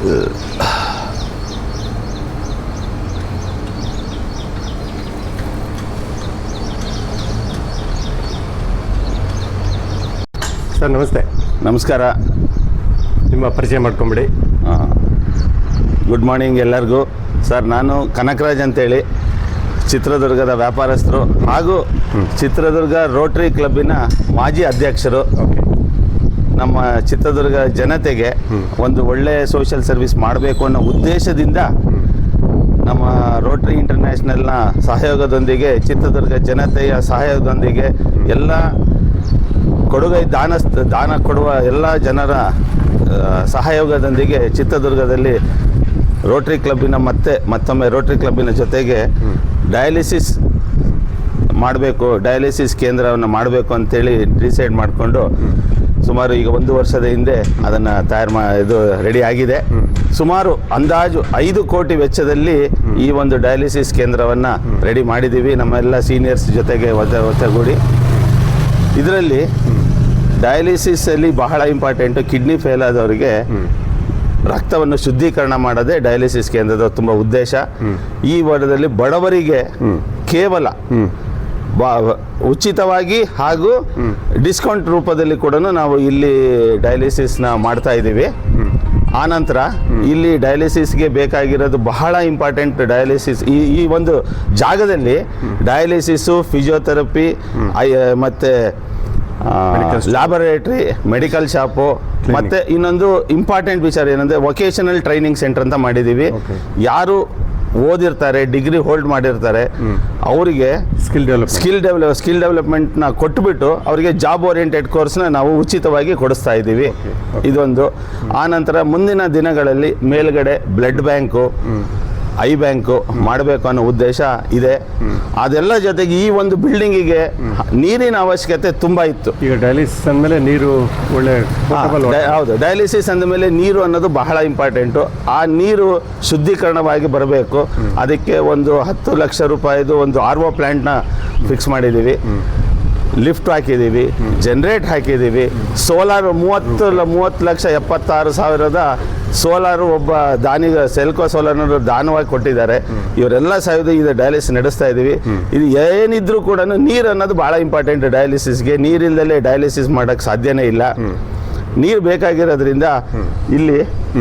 Sir ನಮಸ್ತೆ. ನಮಸ್ಕಾರ. ನಿಮ್ಮ ಪರಿಚಯ ಮಾಡ್ಕೊಂಬಿಡಿ. ಗುಡ್ ಮಾರ್ನಿಂಗ್ ಎಲ್ಲರಿಗೂ. ಸರ್, ನಾನು ಕನಕರಾಜ್ ಅಂತೇಳಿ ಚಿತ್ರದುರ್ಗದ ವ್ಯಾಪಾರಸ್ಥರು ಹಾಗೂ ಚಿತ್ರದುರ್ಗ ರೋಟರಿ ಕ್ಲಬ್ಬಿನ ಮಾಜಿ ಅಧ್ಯಕ್ಷರು. ನಮ್ಮ ಚಿತ್ರದುರ್ಗ ಜನತೆಗೆ ಒಂದು ಒಳ್ಳೆಯ ಸೋಷಿಯಲ್ ಸರ್ವಿಸ್ ಮಾಡಬೇಕು ಅನ್ನೋ ಉದ್ದೇಶದಿಂದ ನಮ್ಮ ರೋಟರಿ ಇಂಟರ್ನ್ಯಾಷನಲ್ನ ಸಹಯೋಗದೊಂದಿಗೆ, ಚಿತ್ರದುರ್ಗ ಜನತೆಯ ಸಹಯೋಗದೊಂದಿಗೆ, ಎಲ್ಲ ಕೊಡುಗೈ ದಾನ ಕೊಡುವ ಎಲ್ಲ ಜನರ ಸಹಯೋಗದೊಂದಿಗೆ ಚಿತ್ರದುರ್ಗದಲ್ಲಿ ರೋಟರಿ ಕ್ಲಬ್ಬಿನ ಮತ್ತೊಮ್ಮೆ ರೋಟರಿ ಕ್ಲಬ್ಬಿನ ಜೊತೆಗೆ ಡಯಾಲಿಸಿಸ್ ಕೇಂದ್ರವನ್ನು ಮಾಡಬೇಕು ಅಂತೇಳಿ ಡಿಸೈಡ್ ಮಾಡಿಕೊಂಡು ಸುಮಾರು ಈಗ 1 ವರ್ಷದ ಹಿಂದೆ ಅದನ್ನು ಇದು ರೆಡಿ ಆಗಿದೆ. ಸುಮಾರು ಅಂದಾಜು 5 ಕೋಟಿ ವೆಚ್ಚದಲ್ಲಿ ಈ ಒಂದು ಡಯಾಲಿಸಿಸ್ ಕೇಂದ್ರವನ್ನು ರೆಡಿ ಮಾಡಿದ್ದೀವಿ ನಮ್ಮೆಲ್ಲ ಸೀನಿಯರ್ಸ್ ಜೊತೆಗೆ ಒತ್ತಗೂಡಿ. ಇದರಲ್ಲಿ ಡಯಾಲಿಸಿಸಲ್ಲಿ ಬಹಳ ಇಂಪಾರ್ಟೆಂಟು, ಕಿಡ್ನಿ ಫೇಲ್ ಆದವರಿಗೆ ರಕ್ತವನ್ನು ಶುದ್ಧೀಕರಣ ಮಾಡೋದೇ ಡಯಾಲಿಸಿಸ್ ಕೇಂದ್ರದ ತುಂಬ ಉದ್ದೇಶ. ಈ ವಾರದಲ್ಲಿ ಬಡವರಿಗೆ ಕೇವಲ ಉಚಿತವಾಗಿ ಹಾಗೂ ಡಿಸ್ಕೌಂಟ್ ರೂಪದಲ್ಲಿ ಕೂಡ ನಾವು ಇಲ್ಲಿ ಡಯಾಲಿಸಿಸ್ನ ಮಾಡ್ತಾ ಇದ್ದೀವಿ. ಆನಂತರ ಇಲ್ಲಿ ಡಯಾಲಿಸಿಸ್ಗೆ ಬೇಕಾಗಿರೋದು ಬಹಳ ಇಂಪಾರ್ಟೆಂಟ್. ಡಯಾಲಿಸಿಸ್ ಈ ಒಂದು ಜಾಗದಲ್ಲಿ ಡಯಾಲಿಸಿಸು, ಫಿಸಿಯೋಥೆರಪಿ ಮತ್ತು ಲ್ಯಾಬೊರೇಟರಿ, ಮೆಡಿಕಲ್ ಶಾಪು, ಮತ್ತು ಇನ್ನೊಂದು ಇಂಪಾರ್ಟೆಂಟ್ ವಿಚಾರ ಏನಂದರೆ ವೊಕೇಶನಲ್ ಟ್ರೈನಿಂಗ್ ಸೆಂಟರ್ ಅಂತ ಮಾಡಿದ್ದೀವಿ. ಯಾರು ಓದಿರ್ತಾರೆ, ಡಿಗ್ರಿ ಹೋಲ್ಡ್ ಮಾಡಿರ್ತಾರೆ, ಅವರಿಗೆ ಸ್ಕಿಲ್ ಡೆವಲಪ್ಮೆಂಟ್ನ ಕೊಟ್ಟುಬಿಟ್ಟು ಅವರಿಗೆ ಜಾಬ್ ಓರಿಯೆಂಟೆಡ್ ಕೋರ್ಸ್ನ ನಾವು ಉಚಿತವಾಗಿ ಕೊಡಿಸ್ತಾ ಇದ್ದೀವಿ. ಇದೊಂದು. ಆನಂತರ ಮುಂದಿನ ದಿನಗಳಲ್ಲಿ ಮೇಲ್ಗಡೆ ಬ್ಲಡ್ ಬ್ಯಾಂಕು, ಐ ಬ್ಯಾಂಕು ಮಾಡಬೇಕು ಅನ್ನೋ ಉದ್ದೇಶ ಇದೆ. ಅದೆಲ್ಲ ಜೊತೆಗೆ ಈ ಒಂದು ಬಿಲ್ಡಿಂಗಿಗೆ ನೀರಿನ ಅವಶ್ಯಕತೆ ತುಂಬ ಇತ್ತು. ಈಗ ಡಯಾಲಿಸಿಸ್ ಅಂದಮೇಲೆ ನೀರು ಹೌದು, ಡಯಾಲಿಸಿಸ್ ಅಂದಮೇಲೆ ನೀರು ಅನ್ನೋದು ಬಹಳ ಇಂಪಾರ್ಟೆಂಟು. ಆ ನೀರು ಶುದ್ಧೀಕರಣವಾಗಿ ಬರಬೇಕು. ಅದಕ್ಕೆ ಒಂದು 10 ಲಕ್ಷ ರೂಪಾಯಿದು ಒಂದು RO ಪ್ಲ್ಯಾಂಟ್ನ ಫಿಕ್ಸ್ ಮಾಡಿದ್ದೀವಿ. ಲಿಫ್ಟ್ ಹಾಕಿದ್ದೀವಿ, ಜನರೇಟ್ ಹಾಕಿದ್ದೀವಿ, ಸೋಲಾರು 30,76,000 ಸೋಲಾರು ಒಬ್ಬ ಸೆಲ್ಕೋ ಸೋಲಾರ್ನವರು ದಾನವಾಗಿ ಕೊಟ್ಟಿದ್ದಾರೆ. ಇವರೆಲ್ಲ ಸಹಿತ ಇದು ಡಯಾಲಿಸಿಸ್ ನಡೆಸ್ತಾ ಇದ್ದೀವಿ. ಇದು ಏನಿದ್ರೂ ಕೂಡ ನೀರು ಅನ್ನೋದು ಭಾಳ ಇಂಪಾರ್ಟೆಂಟ್ ಡಯಾಲಿಸಿಸ್ಗೆ. ನೀರಿಲ್ಲದೆ ಡಯಾಲಿಸಿಸ್ ಮಾಡೋಕ್ಕೆ ಸಾಧ್ಯನೇ ಇಲ್ಲ. ನೀರು ಬೇಕಾಗಿರೋದ್ರಿಂದ ಇಲ್ಲಿ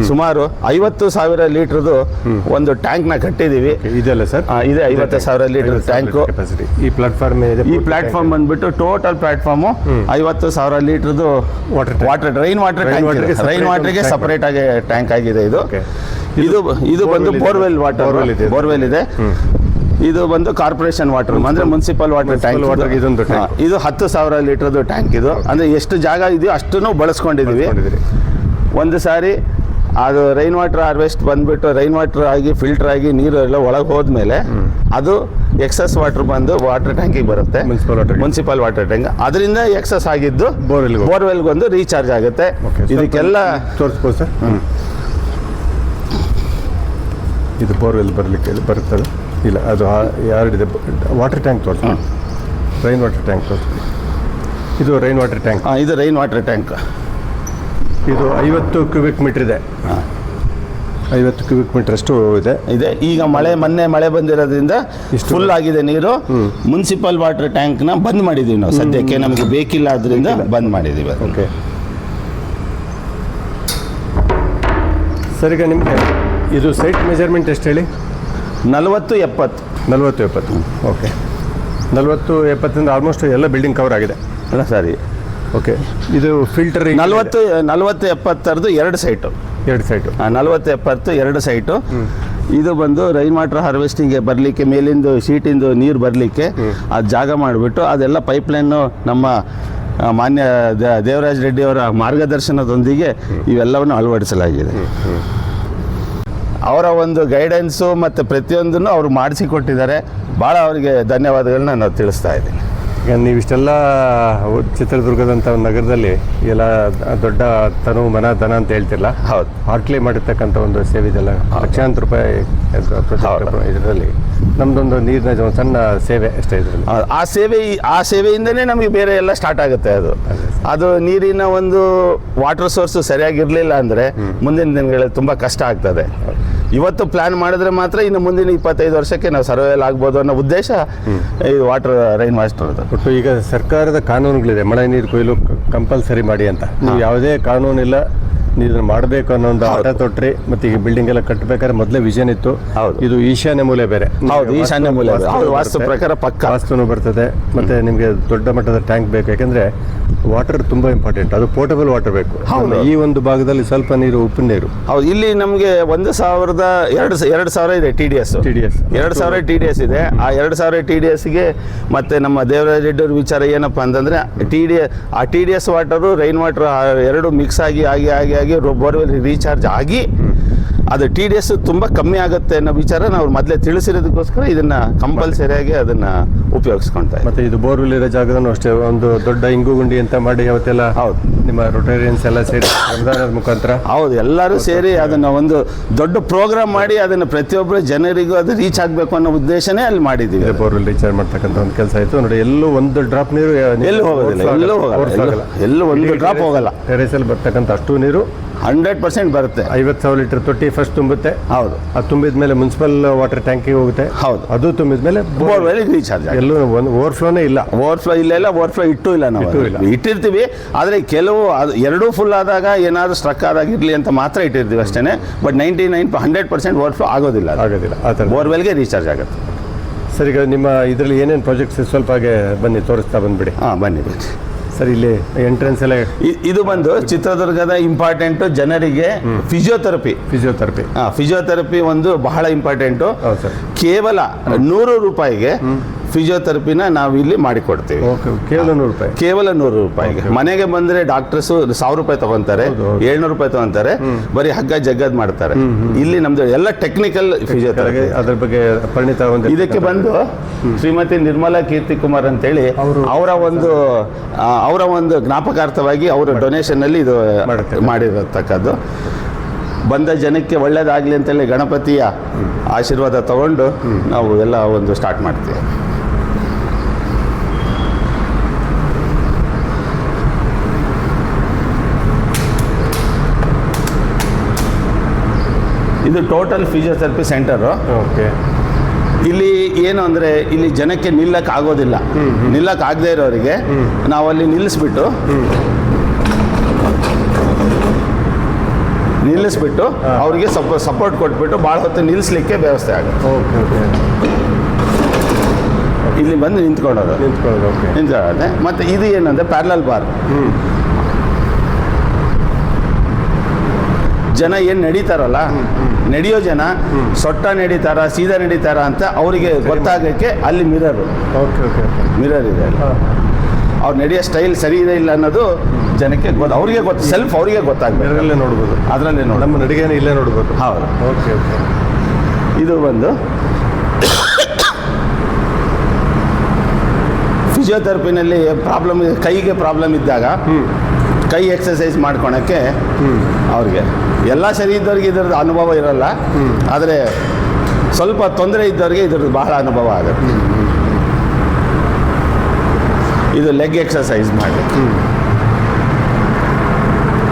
ಸುಮಾರು 50,000 ಲೀಟ್ರದು ಒಂದು ಟ್ಯಾಂಕ್ನ ಕಟ್ಟಿದ್ದೀವಿ. ಇದೆಲ್ಲ ಸರ್ ಇದೆ 50,000 ಲೀಟರ್ ಟ್ಯಾಂಕು. ಈ ಪ್ಲಾಟ್ಫಾರ್ಮ್ ಬಂದ್ಬಿಟ್ಟು ಟೋಟಲ್ ಪ್ಲಾಟ್ಫಾರ್ಮು 50,000 ಲೀಟರ್ದು ರೈನ್ ವಾಟರ್ಗೆ ಸಪರೇಟ್ ಆಗಿ ಟ್ಯಾಂಕ್ ಆಗಿದೆ. ಇದು ಬಂದು ಬೋರ್ವೆಲ್ ಇದೆ. ಇದು ಬಂದು ಕಾರ್ಪೊರೇಷನ್ ವಾಟರ್ ಅಂದರೆ ಮುನ್ಸಿಪಲ್ ವಾಟರ್ ಟ್ಯಾಂಕ್. ಇದು 10,000 ಲೀಟರ್ದು ಟ್ಯಾಂಕ್. ಇದು ಅಂದರೆ ಎಷ್ಟು ಜಾಗ ಇದೆಯೋ ಅಷ್ಟನ್ನು ಬಳಸ್ಕೊಂಡಿದ್ದೀವಿ. ಒಂದು ಸಾರಿ ಅದು ರೈನ್ ವಾಟರ್ ಹಾರ್ವೆಸ್ಟ್ ಬಂದುಬಿಟ್ಟು ರೈನ್ ವಾಟರ್ ಆಗಿ ಫಿಲ್ಟರ್ ಆಗಿ ನೀರು ಎಲ್ಲ ಒಳಗೆ ಹೋದ್ಮೇಲೆ ಅದು ಎಕ್ಸಸ್ ವಾಟರ್ ಬಂದು ವಾಟರ್ ಟ್ಯಾಂಕಿಗೆ ಬರುತ್ತೆ, ಮುನ್ಸಿಪಲ್ ವಾಟರ್ ಟ್ಯಾಂಕ್. ಅದರಿಂದ ಎಕ್ಸಸ್ ಆಗಿದ್ದು ಬೋರ್ವೆಲ್ಗೆ ಒಂದು ರೀಚಾರ್ಜ್ ಆಗುತ್ತೆ. ಇದಕ್ಕೆಲ್ಲ ತೋರಿಸ್ಬೋದು ಸರ್. ಇದು ಬೋರ್ವೆಲ್ ಬರುತ್ತದೆ. ಇಲ್ಲ, ಅದು ಯಾರಿದೆ ವಾಟರ್ ಟ್ಯಾಂಕ್ ತೋರಿಸಿ. ರೈನ್ ವಾಟರ್ ಟ್ಯಾಂಕ್ ತೋರಿಸಿ. ಇದು ರೈನ್ ವಾಟರ್ ಟ್ಯಾಂಕ್. ಇದು ರೈನ್ ವಾಟರ್ ಟ್ಯಾಂಕ್. ಇದು 50 ಕ್ಯೂಬಿಕ್ ಮೀಟರ್ ಇದೆ. 50 ಕ್ಯೂಬಿಕ್ ಮೀಟರ್ ಅಷ್ಟು ಇದೆ. ಈಗ ಮೊನ್ನೆ ಮಳೆ ಬಂದಿರೋದ್ರಿಂದ ಫುಲ್ ಆಗಿದೆ ನೀರು. ಮುನ್ಸಿಪಲ್ ವಾಟರ್ ಟ್ಯಾಂಕ್ನ ಬಂದ್ ಮಾಡಿದ್ದೀವಿ ನಾವು ಸದ್ಯಕ್ಕೆ. ನಮಗೆ ಬೇಕಿಲ್ಲ, ಅದರಿಂದ ಬಂದ್ ಮಾಡಿದ್ದೀವಿ. ಓಕೆ ಸರ್, ಈಗ ನಿಮಗೆ ಇದು ಸೈಟ್ ಮೆಜರ್ಮೆಂಟ್ ಎಷ್ಟು ಹೇಳಿ? 40-70. ಓಕೆ, 40-70 ಆಲ್ಮೋಸ್ಟ್ ಎಲ್ಲ ಬಿಲ್ಡಿಂಗ್ ಕವರ್ ಆಗಿದೆ ಅಲ್ಲ ಸರಿ? ಓಕೆ. ಇದು ಫಿಲ್ಟರ್ 40-70 ಎರಡು ಸೈಟು. 40-70 ಸೈಟು. ಇದು ಬಂದು ರೈನ್ ವಾಟರ್ ಹಾರ್ವೆಸ್ಟಿಂಗ್ಗೆ ಬರಲಿಕ್ಕೆ, ಮೇಲಿಂದು ಶೀಟಿಂದು ನೀರು ಬರಲಿಕ್ಕೆ ಅದು ಜಾಗ ಮಾಡಿಬಿಟ್ಟು ಅದೆಲ್ಲ ಪೈಪ್ಲೈನು ನಮ್ಮ ಮಾನ್ಯ ದೇವರಾಜ್ ರೆಡ್ಡಿ ಅವರ ಮಾರ್ಗದರ್ಶನದೊಂದಿಗೆ ಇವೆಲ್ಲವನ್ನು ಅಳವಡಿಸಲಾಗಿದೆ. ಅವರ ಒಂದು ಗೈಡೆನ್ಸು ಮತ್ತು ಪ್ರತಿಯೊಂದನ್ನು ಅವರು ಮಾಡಿಸಿಕೊಟ್ಟಿದ್ದಾರೆ. ಭಾಳ ಅವರಿಗೆ ಧನ್ಯವಾದಗಳನ್ನ ನಾನು ತಿಳಿಸ್ತಾ ಇದ್ದೀನಿ. ಈಗ ನೀವಿಷ್ಟೆಲ್ಲ ಚಿತ್ರದುರ್ಗದಂಥ ಒಂದು ನಗರದಲ್ಲಿ ಎಲ್ಲ ದೊಡ್ಡ ತನು ಮನ ಧನ ಅಂತ ಹೇಳ್ತಿರಲ್ಲ, ಹೌದು. ಹಾರ್ಟ್ಲಿ ಮಾಡಿರ್ತಕ್ಕಂಥ ಒಂದು ಸೇವೆ ಇದೆಲ್ಲ ಲಕ್ಷಾಂತರ ರೂಪಾಯಿ ಇದರಲ್ಲಿ ನಮ್ದೊಂದು ನೀರಿನ ಒಂದು ಸಣ್ಣ ಸೇವೆ ಅಷ್ಟೇ ಇದರಲ್ಲಿ. ಆ ಸೇವೆಯಿಂದನೇ ನಮಗೆ ಬೇರೆ ಎಲ್ಲ ಸ್ಟಾರ್ಟ್ ಆಗುತ್ತೆ. ಅದು ನೀರಿನ ಒಂದು ವಾಟರ್ ಸೋರ್ಸ್ ಸರಿಯಾಗಿರ್ಲಿಲ್ಲ ಅಂದರೆ ಮುಂದಿನ ದಿನಗಳಲ್ಲಿ ತುಂಬ ಕಷ್ಟ ಆಗ್ತದೆ. ಇವತ್ತು ಪ್ಲಾನ್ ಮಾಡಿದ್ರೆ ಮಾತ್ರ ಇನ್ನು ಮುಂದಿನ 25 ವರ್ಷಕ್ಕೆ ನಾವು ಸರ್ವೈವಲ್ ಆಗ್ಬೋದು ಅನ್ನೋ ಉದ್ದೇಶ ಈ ರೈನ್ ವಾಟರ್. ಒಟ್ಟು ಈಗ ಸರ್ಕಾರದ ಕಾನೂನುಗಳಿದೆ, ಮಳೆ ನೀರು ಕೊಯ್ಲು ಕಂಪಲ್ಸರಿ ಮಾಡಿ ಅಂತ. ನೀವು ಯಾವುದೇ ಕಾನೂನಿಲ್ಲ, ನೀವು ಇದನ್ನು ಮಾಡಬೇಕು ಅನ್ನೋ ಒಂದು ಆಟ ತೊಟ್ರಿ. ಮತ್ತೆ ಈಗ ಬಿಲ್ಡಿಂಗ್ ಎಲ್ಲ ಕಟ್ಟಬೇಕಾದ್ರೆ ಮೊದಲೇ ವಿಷನ್ ಇತ್ತು. ಇದು ಈಶಾನ್ಯ ಮೂಲೆ ಬೇರೆ. ಹೌದು, ಈಶಾನ್ಯ ಮೂಲೆ ವಾಸ್ತು ಪ್ರಕಾರ ಪಕ್ಕ ವಾಸ್ತುನು ಬರ್ತದೆ. ಮತ್ತೆ ನಿಮಗೆ ದೊಡ್ಡ ಮಟ್ಟದ ಟ್ಯಾಂಕ್ ಬೇಕು, ಯಾಕಂದ್ರೆ ವಾಟರ್ ತುಂಬಾ ಇಂಪಾರ್ಟೆಂಟ್. ಅದು ಪೋರ್ಟಬಲ್ ವಾಟರ್ ಬೇಕು. ಈ ಒಂದು ಭಾಗದಲ್ಲಿ ಸ್ವಲ್ಪ ನೀರು, ಉಪ್ಪಿನ ನೀರು. ಹೌದು, ಇಲ್ಲಿ ನಮಗೆ 1,000 ಇದೆ TDS 2,000 TDS ಇದೆ. ಆ 2,000 TDSಗೆ ಮತ್ತೆ ನಮ್ಮ ದೇವರಾಜ ರೆಡ್ಡಿ ಅವ್ರ ವಿಚಾರ ಏನಪ್ಪಾ ಅಂತಂದ್ರೆ TDS ವಾಟರು ರೈನ್ ವಾಟರ್ ಎರಡು ಮಿಕ್ಸ್ ಆಗಿ ಬೋರ್ವೆಲ್ ರೀಚಾರ್ಜ್ ಆಗಿ ಅದು TDS ತುಂಬ ಕಮ್ಮಿ ಆಗುತ್ತೆ ಅನ್ನೋ ವಿಚಾರ ನಾವು ಮೊದಲೇ ತಿಳಿಸಿರೋದಕ್ಕೋಸ್ಕರ ಇದನ್ನ ಕಂಪಲ್ಸರಿಯಾಗಿ ಅದನ್ನ ಉಪಯೋಗಿಸ್ಕೊಳ್ತಾ. ಮತ್ತೆ ಇದು ಬೋರ್ವೆಲ್ ಇರೋ ಜಾಗದಲ್ಲೂ ಅಷ್ಟೇ ಒಂದು ದೊಡ್ಡ ಇಂಗುಗುಂಡಿ ಅಂತ ಮಾಡಿ ಅವತ್ತೆಲ್ಲ. ಹೌದು, ನಿಮ್ಮ ರೊಟೇರಿಯನ್ಸ್ ಎಲ್ಲ ಸೇರಿ ಶ್ರಮದಾನದ ಮುಖಾಂತರ. ಹೌದು, ಎಲ್ಲರೂ ಸೇರಿ ಅದನ್ನ ಒಂದು ದೊಡ್ಡ ಪ್ರೋಗ್ರಾಮ್ ಮಾಡಿ ಅದನ್ನ ಪ್ರತಿಯೊಬ್ಬರು ಜನರಿಗೂ ಅದು ರೀಚ್ ಆಗಬೇಕು ಅನ್ನೋ ಉದ್ದೇಶನೇ ಅಲ್ಲಿ ಮಾಡಿದ್ದೀವಿ. ಬೋರ್ವೆಲ್ ರೀಚಾರ್ಜ್ ಮಾಡ್ತಕ್ಕಂಥ ಒಂದು ಕೆಲಸ ಆಯಿತು ನೋಡಿ. ಎಲ್ಲೂ ಒಂದು ಡ್ರಾಪ್ ನೀರು ಎಲ್ಲೂ ಹೋಗೋದಿಲ್ಲ, ಎಲ್ಲೂ ಒಂದು ಡ್ರಾಪ್ ಹೋಗಲ್ಲ. ಟೆರೇಸಲ್ಲಿ ಬರ್ತಕ್ಕಂಥ ಅಷ್ಟು ನೀರು 100% ಬರುತ್ತೆ. 50,000 ಲೀಟರ್ ತೊಟ್ಟಿ ಫಸ್ಟ್ ತುಂಬುತ್ತೆ. ಹೌದು, ಅದು ತುಂಬಿದ ಮೇಲೆ ಮುನ್ಸಿಪಲ್ ವಾಟರ್ ಟ್ಯಾಂಕಿಗೆ ಹೋಗುತ್ತೆ. ಹೌದು, ಅದು ತುಂಬಿದ ಮೇಲೆ ಬೋರ್ವೆಲ್ ರೀಚಾರ್ಜ್. ಎಲ್ಲೂ ಒಂದು ಓವರ್ಫ್ಲೋನೇ ಇಲ್ಲ. ಓವರ್ಫ್ಲೋ ಇಲ್ಲ. ನಾವು ಇಟ್ಟಿರ್ತೀವಿ, ಆದರೆ ಕೆಲವು ಎರಡೂ ಫುಲ್ ಆದಾಗ ಏನಾದರೂ ಸ್ಟ್ರಕ್ ಆದಾಗ ಇರಲಿ ಅಂತ ಮಾತ್ರ ಇಟ್ಟಿರ್ತೀವಿ ಅಷ್ಟೇ. ಬಟ್ 100% ಓವರ್ಫ್ಲೋ ಆಗೋದಿಲ್ಲ ಆ ಥರ ಬೋರ್ವೆಲ್ಗೆ ರೀಚಾರ್ಜ್ ಆಗುತ್ತೆ. ಸರ್, ಈಗ ನಿಮ್ಮ ಇದರಲ್ಲಿ ಏನೇನು ಪ್ರಾಜೆಕ್ಟ್ಸ್ ಸ್ವಲ್ಪ ಹಾಗೆ ಬನ್ನಿ ತೋರಿಸ್ತಾ ಬಂದ್ಬಿಡಿ. ಬನ್ನಿ. ಸರ್, ಇಲ್ಲಿ ಎಂಟ್ರೆನ್ಸ್ ಎಲ್ಲ ಇದು ಬಂದು ಚಿತ್ರದುರ್ಗದ ಇಂಪಾರ್ಟೆಂಟ್ ಜನರಿಗೆ ಫಿಸಿಯೋಥೆರಪಿ ಒಂದು ಬಹಳ ಇಂಪಾರ್ಟೆಂಟು. ಕೇವಲ 100 ರೂಪಾಯಿಗೆ ಫಿಸಿಯೋಥೆರಪಿನ ನಾವು ಇಲ್ಲಿ ಮಾಡಿಕೊಡ್ತೀವಿ. ಕೇವಲ 100 ರೂಪಾಯಿಗೆ. ಮನೆಗೆ ಬಂದರೆ ಡಾಕ್ಟರ್ಸ್ 1,000 ರೂಪಾಯಿ ತಗೊಂತಾರೆ, 700 ರೂಪಾಯಿ ತಗೊಂತಾರೆ, ಬರೀ ಹಗ್ಗ ಜಗ್ಗದ್ ಮಾಡ್ತಾರೆ. ಇಲ್ಲಿ ನಮ್ದು ಎಲ್ಲ ಟೆಕ್ನಿಕಲ್ ಫಿಸಿಯೋಥೆರಪಿ. ಅದ್ರ ಬಗ್ಗೆ ಪರಿಣಿತ ಇದಕ್ಕೆ ಬಂದು ಶ್ರೀಮತಿ ನಿರ್ಮಲಾ ಕೀರ್ತಿ ಕುಮಾರ್ ಅಂತೇಳಿ ಅವರ ಒಂದು ಜ್ಞಾಪಕಾರ್ಥವಾಗಿ ಅವರ ಡೊನೇಷನ್ ಅಲ್ಲಿ ಇದು ಮಾಡಿರತಕ್ಕದ್ದು. ಬಂದ ಜನಕ್ಕೆ ಒಳ್ಳೇದಾಗಲಿ ಅಂತೇಳಿ ಗಣಪತಿಯ ಆಶೀರ್ವಾದ ತಗೊಂಡು ನಾವು ಎಲ್ಲ ಒಂದು ಸ್ಟಾರ್ಟ್ ಮಾಡ್ತೀವಿ. ಇದು ಟೋಟಲ್ ಫಿಸಿಯೋಥೆರಪಿ ಸೆಂಟರು. ಇಲ್ಲಿ ಏನು ಅಂದರೆ ಇಲ್ಲಿ ಜನಕ್ಕೆ ನಿಲ್ಲಕ್ಕೆ ಆಗೋದಿಲ್ಲ. ನಿಲ್ಲಕ್ಕೆ ಆಗದೆ ಇರೋರಿಗೆ ನಾವಲ್ಲಿ ನಿಲ್ಲಿಸ್ಬಿಟ್ಟು ಅವರಿಗೆ ಸ್ವಲ್ಪ ಸಪೋರ್ಟ್ ಕೊಟ್ಬಿಟ್ಟು ಭಾಳ ಹೊತ್ತು ನಿಲ್ಲಿಸ್ಲಿಕ್ಕೆ ವ್ಯವಸ್ಥೆ ಆಗುತ್ತೆ. ಇಲ್ಲಿ ಬಂದು ನಿಂತ್ಕೊಳ್ಳೋದು. ಮತ್ತು ಇದು ಏನಂದರೆ ಪ್ಯಾರಲಲ್ ಬಾರ್. ಜನ ಏನು ನಡೀತಾರಲ್ಲ, ನಡೆಯೋ ಜನ ಸೊಟ್ಟ ನಡೀತಾರ, ಸೀದಾ ನಡೀತಾರ ಅಂತ ಅವರಿಗೆ ಗೊತ್ತಾಗಕ್ಕೆ ಅಲ್ಲಿ ಮಿರರ್ ಇದೆ. ಅವ್ರು ನಡೆಯೋ ಸ್ಟೈಲ್ ಸರಿ ಇದೆ ಇಲ್ಲ ಅನ್ನೋದು ಜನಕ್ಕೆ ಅವ್ರಿಗೆ ಅವ್ರಿಗೆ ಗೊತ್ತಾಗಬೇಕು. ನೋಡ್ಬೋದು, ಅದರಲ್ಲೇ ನಮ್ಮ ನಡಿಗೆನ ಇಲ್ಲೇ ನೋಡ್ಬೋದು. ಹೌದು. ಇದು ಒಂದು ಫಿಸಿಯೋಥೆರಪಿನಲ್ಲಿ ಕೈಗೆ ಪ್ರಾಬ್ಲಮ್ ಇದ್ದಾಗ ಕೈ ಎಕ್ಸಸೈಸ್ ಮಾಡ್ಕೊಳಕ್ಕೆ ಅವ್ರಿಗೆ ಎಲ್ಲ ಸರಿ ಇದ್ದವ್ರಿಗೆ ಇದ್ರದ್ದು ಅನುಭವ ಇರಲ್ಲ, ಆದರೆ ಸ್ವಲ್ಪ ತೊಂದರೆ ಇದ್ದವ್ರಿಗೆ ಇದ್ರದ್ದು ಬಹಳ ಅನುಭವ ಆಗುತ್ತೆ. ಇದು ಲೆಗ್ ಎಕ್ಸಸೈಸ್ ಮಾಡಿ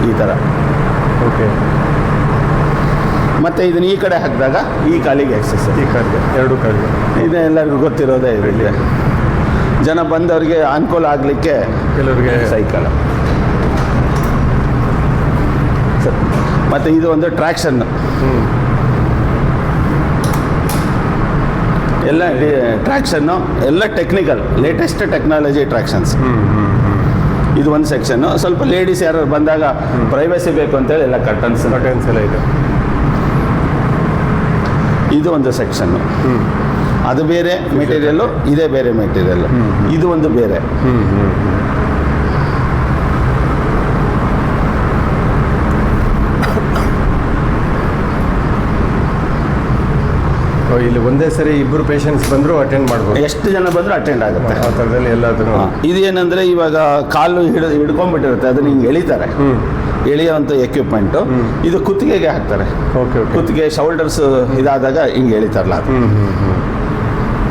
ಈ ಥರ. ಮತ್ತು ಇದನ್ನು ಈ ಕಡೆ ಹಾಕಿದಾಗ ಈ ಕಾಲಿಗೆ ಎಕ್ಸಸೈಸ್, ಈ ಕಾಲಿಗೆ, ಎರಡು ಕಾಲಿಗೆ. ಇದೆಲ್ಲರಿಗೂ ಗೊತ್ತಿರೋದೇ ಇದರಲ್ಲಿ. ಜನ ಬಂದವರಿಗೆ ಅನುಕೂಲ ಆಗಲಿಕ್ಕೆ ಕೆಲವರಿಗೆ ಸೈಕಲ್. ಮತ್ತು ಇದು ಒಂದು ಟ್ರ್ಯಾಕ್ಷನ್. ಎಲ್ಲ ಟ್ರ್ಯಾಕ್ಷನ್ನು ಎಲ್ಲ ಟೆಕ್ನಿಕಲ್, ಲೇಟೆಸ್ಟ್ ಟೆಕ್ನಾಲಜಿ ಟ್ರ್ಯಾಕ್ಷನ್ಸ್. ಇದು ಒಂದು ಸೆಕ್ಷನ್ನು. ಸ್ವಲ್ಪ ಲೇಡೀಸ್ ಯಾರು ಬಂದಾಗ ಪ್ರೈವಸಿ ಬೇಕು ಅಂತೇಳಿ ಎಲ್ಲ ಕರ್ಟನ್ಸ್ ಎಲ್ಲ ಇದೆ. ಇದು ಒಂದು ಸೆಕ್ಷನ್ನು. ಅದು ಬೇರೆ ಮೆಟೀರಿಯಲ್ಲು, ಇದೇ ಬೇರೆ ಮೆಟೀರಿಯಲ್ಲು. ಇದು ಒಂದು ಬೇರೆ. ಇಲ್ಲಿ ಒಂದೇ ಸರಿ ಇಬ್ಬರು ಪೇಷಂಟ್ಸ್ ಬಂದರೂ ಅಟೆಂಡ್ ಮಾಡ್ಬೋದು, ಎಷ್ಟು ಜನ ಬಂದರೂ ಅಟೆಂಡ್ ಆಗುತ್ತೆ. ಆ ಥರದಲ್ಲಿ ಎಲ್ಲದನ್ನು. ಇದೇನಂದರೆ ಇವಾಗ ಕಾಲು ಹಿಡ್ಕೊಂಡ್ಬಿಟ್ಟಿರುತ್ತೆ, ಅದನ್ನ ಹಿಂಗೆ ಎಳಿತಾರೆ, ಎಳೆಯುವಂಥ ಎಕ್ವಿಪ್ಮೆಂಟು. ಇದು ಕುತ್ತಿಗೆಗೆ ಹಾಕ್ತಾರೆ. ಓಕೆ, ಕುತ್ತಿಗೆ ಶೋಲ್ಡರ್ಸ್ ಇದಾದಾಗ ಹಿಂಗೆ ಎಳಿತಾರಲ್ಲ ಅದು.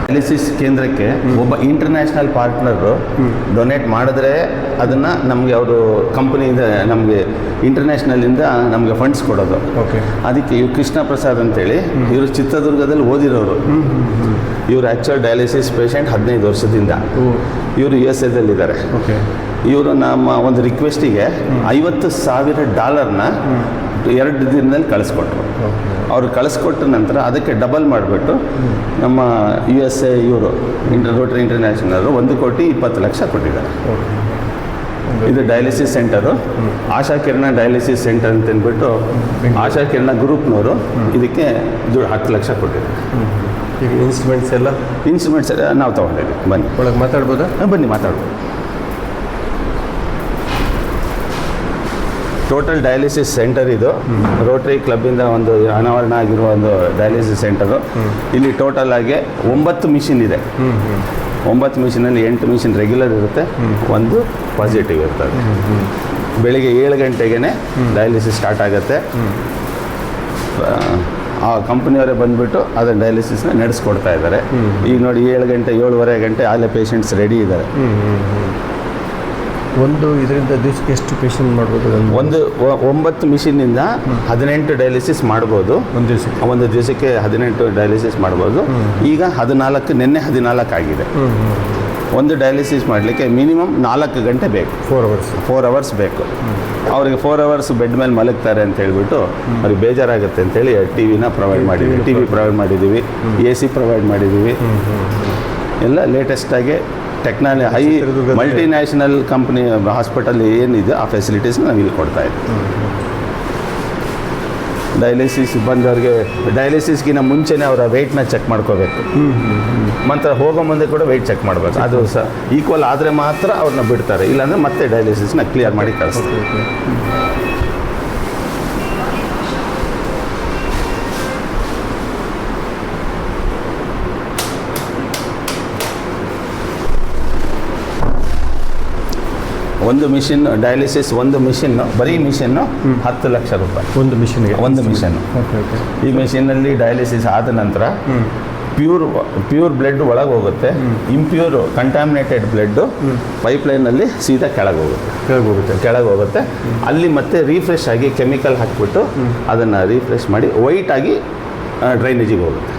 ಡಯಾಲಿಸಿಸ್ ಕೇಂದ್ರಕ್ಕೆ ಒಬ್ಬ ಇಂಟರ್ನ್ಯಾಷನಲ್ ಪಾರ್ಟ್ನರು ಡೊನೇಟ್ ಮಾಡಿದ್ರೆ ಅದನ್ನು ನಮಗೆ ಅವರು ಕಂಪನಿಯಿಂದ ನಮಗೆ ಇಂಟರ್ನ್ಯಾಷನಲಿಂದ ನಮಗೆ ಫಂಡ್ಸ್ ಕೊಡೋದು. ಓಕೆ. ಅದಕ್ಕೆ ಇವ್ರು ಕೃಷ್ಣ ಪ್ರಸಾದ್ ಅಂತೇಳಿ, ಇವರು ಚಿತ್ರದುರ್ಗದಲ್ಲಿ ಓದಿರೋರು. ಇವರು ಆ್ಯಕ್ಚುಯಲ್ ಡಯಾಲಿಸಿಸ್ ಪೇಷಂಟ್ 15 ವರ್ಷದಿಂದ. ಇವರು USA ಓಕೆ. ಇವರು ನಮ್ಮ ಒಂದು ರಿಕ್ವೆಸ್ಟಿಗೆ $50,000 2 ದಿನದಲ್ಲಿ ಕಳಿಸ್ಕೊಟ್ರು. ಅವ್ರು ಕಳಿಸ್ಕೊಟ್ಟ ನಂತರ ಅದಕ್ಕೆ ಡಬಲ್ ಮಾಡಿಬಿಟ್ಟು ನಮ್ಮ USA ಇವರು ರೋಟರಿ ಇಂಟರ್ನ್ಯಾಷನಲ್ 1,20,00,000 ಕೊಟ್ಟಿದ್ದಾರೆ. ಇದು ಡಯಾಲಿಸಿಸ್ ಸೆಂಟರು, ಆಶಾ ಕಿರಣ ಡಯಾಲಿಸಿಸ್ ಸೆಂಟರ್ ಅಂತ ಅಂದ್ಬಿಟ್ಟು ಆಶಾ ಕಿರಣ ಗ್ರೂಪ್ನವರು ಇದಕ್ಕೆ 10 ಲಕ್ಷ ಕೊಟ್ಟಿದ್ದಾರೆ. ಈಗ ಇನ್ಸ್ಟ್ರೂಮೆಂಟ್ಸ್ ಎಲ್ಲ ನಾವು ತೊಗೊಂಡಿದ್ದೀವಿ. ಬನ್ನಿ ಒಳಗೆ ಮಾತಾಡ್ಬೋದಾ? ಬನ್ನಿ ಮಾತಾಡ್ಬೋದು. ಟೋಟಲ್ ಡಯಾಲಿಸಿಸ್ ಸೆಂಟರ್ ಇದು. ರೋಟರಿ ಕ್ಲಬ್ಬಿಂದ ಒಂದು ಅನಾವರಣ ಆಗಿರುವ ಒಂದು ಡಯಾಲಿಸಿಸ್ ಸೆಂಟರು. ಇಲ್ಲಿ ಟೋಟಲ್ ಆಗಿ 9 ಮಿಷಿನ್ ಇದೆ. 9 ಮಿಷಿನಲ್ಲಿ 8 ಮಿಷಿನ್ ರೆಗ್ಯುಲರ್ ಇರುತ್ತೆ, 1 ಪಾಸಿಟಿವ್ ಇರ್ತದೆ. ಬೆಳಿಗ್ಗೆ 7 ಗಂಟೆಗೆ ಡಯಾಲಿಸಿಸ್ ಸ್ಟಾರ್ಟ್ ಆಗುತ್ತೆ. ಆ ಕಂಪ್ನಿಯವರೇ ಬಂದುಬಿಟ್ಟು ಅದನ್ನು ಡಯಾಲಿಸಿಸ್ನ ನಡೆಸ್ಕೊಡ್ತಾ ಇದ್ದಾರೆ. ಈಗ ನೋಡಿ 7 ಗಂಟೆ 7:30 ಗಂಟೆ ಆಗಲೇ ಪೇಷಂಟ್ಸ್ ರೆಡಿ ಇದ್ದಾರೆ. ಒಂದು ಇದರಿಂದ ದಿವಸಕ್ಕೆ ಎಷ್ಟು ಪೇಷಂಟ್ ಮಾಡ್ಬೋದು? ಒಂದು 9 ಮಿಷಿನಿಂದ 18 ಡಯಾಲಿಸಿಸ್ ಮಾಡ್ಬೋದು. ಒಂದು ದಿವಸಕ್ಕೆ 18 ಡಯಾಲಿಸಿಸ್ ಮಾಡ್ಬೋದು. ಈಗ 14, ನಿನ್ನೆ 14 ಆಗಿದೆ. ಒಂದು ಡಯಾಲಿಸಿಸ್ ಮಾಡಲಿಕ್ಕೆ ಮಿನಿಮಮ್ 4 ಗಂಟೆ ಬೇಕು, 4 ಅವರ್ಸ್ ಬೇಕು. ಅವರಿಗೆ 4 ಅವರ್ಸ್ ಬೆಡ್ ಮೇಲೆ ಮಲಗ್ತಾರೆ ಅಂತ ಹೇಳ್ಬಿಟ್ಟು ಅವ್ರಿಗೆ ಬೇಜಾರಾಗುತ್ತೆ ಅಂತೇಳಿ ಟಿವಿನ ಪ್ರೊವೈಡ್ ಮಾಡಿದ್ದೀವಿ, TV ಪ್ರೊವೈಡ್ ಮಾಡಿದ್ದೀವಿ, AC ಪ್ರೊವೈಡ್ ಮಾಡಿದ್ದೀವಿ. ಎಲ್ಲ ಲೇಟೆಸ್ಟಾಗಿ technology high multinational company hospital ಏನಿದೆ ಆ ಫೆಸಿಲಿಟೀಸ್ನ ನಾವು ಇಲ್ಲಿ ಕೊಡ್ತಾ ಇದ್ದೀವಿ. ಡಯಾಲಿಸಿಸ್ ಬಂದವ್ರಿಗೆ ಡಯಾಲಿಸಿಸ್ಗಿನ ಮುಂಚೆನೇ ಅವರ ವೆಯ್ಟ್ನ ಚೆಕ್ ಮಾಡ್ಕೋಬೇಕು. ಮತ್ತು ಹೋಗೋ ಮುಂದೆ ಕೂಡ ವೆಯ್ಟ್ ಚೆಕ್ ಮಾಡಬೇಕು. ಅದು ಈಕ್ವಲ್ ಆದರೆ ಮಾತ್ರ ಅವ್ರನ್ನ ಬಿಡ್ತಾರೆ, ಇಲ್ಲಾಂದರೆ ಮತ್ತೆ ಡಯಾಲಿಸಿಸ್ನ ಕ್ಲಿಯರ್ ಮಾಡಿ ಕಳಿಸ್ತಾರೆ. ಒಂದು ಮಿಷಿನ್ ಡಯಾಲಿಸಿಸ್, ಒಂದು ಮಿಷಿನ್ನು ಬರೀ ಮಿಷಿನ್ನು 10 ಲಕ್ಷ ರೂಪಾಯಿ ಒಂದು ಮಿಷಿನ್ಗೆ. ಈ ಮಿಷಿನಲ್ಲಿ ಡಯಾಲಿಸಿಸ್ ಆದ ನಂತರ ಪ್ಯೂರ್ ಬ್ಲಡ್ ಒಳಗೆ ಹೋಗುತ್ತೆ. ಇಂಪ್ಯೂರ್ ಕಂಟಾಮಿನೇಟೆಡ್ ಬ್ಲಡ್ಡು ಪೈಪ್ಲೈನಲ್ಲಿ ಸೀದಾ ಕೆಳಗೆ ಹೋಗುತ್ತೆ. ಅಲ್ಲಿ ಮತ್ತೆ ರೀಫ್ರೆಶ್ ಆಗಿ ಕೆಮಿಕಲ್ ಹಾಕಿಬಿಟ್ಟು ಅದನ್ನು ರೀಫ್ರೆಶ್ ಮಾಡಿ ವೈಟ್ ಆಗಿ ಡ್ರೈನೇಜಿಗೆ ಹೋಗುತ್ತೆ.